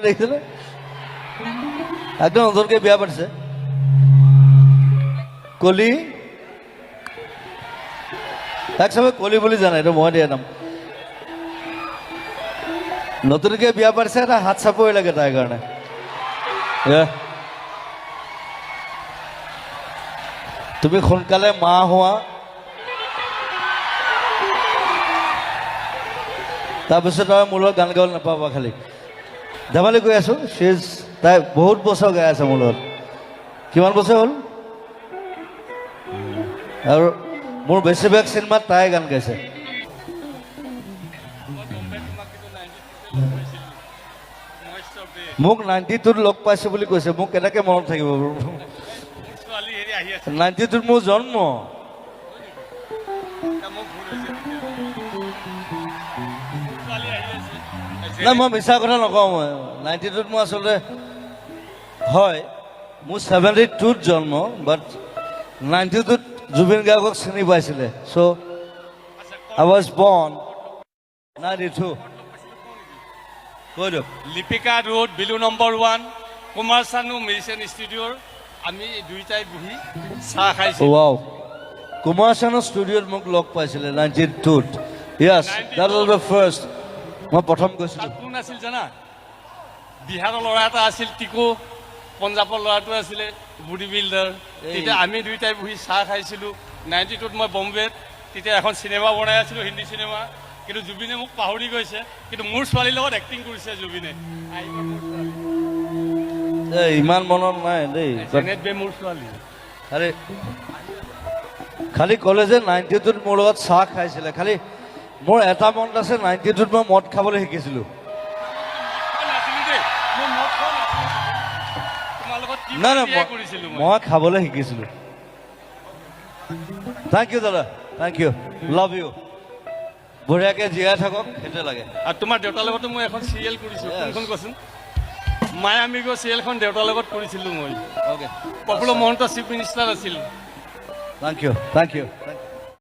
দেখিছেনে একদম নতুনকে বিয়া পাতিছে কলি তাক চবে কলি বুলি জানে এইটো মই দিয়া নাম নতুনকে বিয়া পাতিছে এটা হাত চাপই লাগে তাইৰ কাৰণে তুমি সোনকালে মা হোৱা তাৰপিছত আৰু মোৰ লগত গান গাবলৈ নাপাবা খালি ধেমালি কৈ আছো তাই বহুত বছৰ গাই আছে মোৰ লগত কিমান বছৰ হ'ল আৰু মোৰ বেছিভাগ চিনেমাত তাই গান গাইছে মোক 92ত লগ পাইছো বুলি কৈছে মোক কেনেকৈ মনত থাকিব 92ত মোৰ জন্ম নাই মই মিছা কথা নকওঁ মই 92ত মই আচলতে হয় মোৰ 72ত জন্ম বাট 92ত জুবিন গাৰ্গক চিনি পাইছিলে চ' আই ৱাজ বৰ্ন 92 কৈ দিয়ক লিপিকা ৰোড বিলু নম্বৰ 1 কুমাৰ চানু মেডিচিন ষ্টুডিঅ'ৰ আমি দুইটাই বহি চাহ খাইছোঁ ৱাও কুমাৰ চানু ষ্টুডিঅ'ত মোক লগ পাইছিলে 92ত য়েছ দ্যাট ৱাজ দ্য ফাৰ্ষ্ট মই প্ৰথম গৈছিলোঁ কোন আছিল জানা বিহাৰৰ ল'ৰা এটা আছিল টিকু পঞ্জাৱৰ ল'ৰাটো আছিলে বডি বিল্ডাৰ তেতিয়া আমি দুইটাই বহি চাহ খাইছিলোঁ 92ত মই বম্বেত তেতিয়া এখন চিনেমা বনাই আছিলোঁ হিন্দী চিনেমা কিন্তু জুবিনে মোক পাহৰি গৈছে কিন্তু মোৰ ছোৱালীৰ লগত এক্টিং কৰিছে জুবিনে ইমান মনত নাই দেই মোৰ ছোৱালী আৰে খালি ক'লে যে 92ত মোৰ লগত চাহ খাইছিলে খালি মোৰ এটা মনত আছে 92ত মই মদ খাবলৈ শিকিছিলোঁ নাই নাই মই খাবলৈ শিকিছিলোঁ থেংক ইউ দাদা থেংক ইউ লাভ ইউ বঢ়িয়াকৈ জীয়াই থাকক সেইটোৱে লাগে আৰু তোমাৰ দেউতাৰ লগতো মই এখন চিৰিয়েল কৰিছোঁ কোনখন কোৱাচোন মায়ামিগ চিৰিয়েলখন দেউতাৰ লগত কৰিছিলোঁ মই অ'কে প্ৰফুল্ল মহন্ত চিফ মিনিষ্টাৰ আছিল থেংক ইউ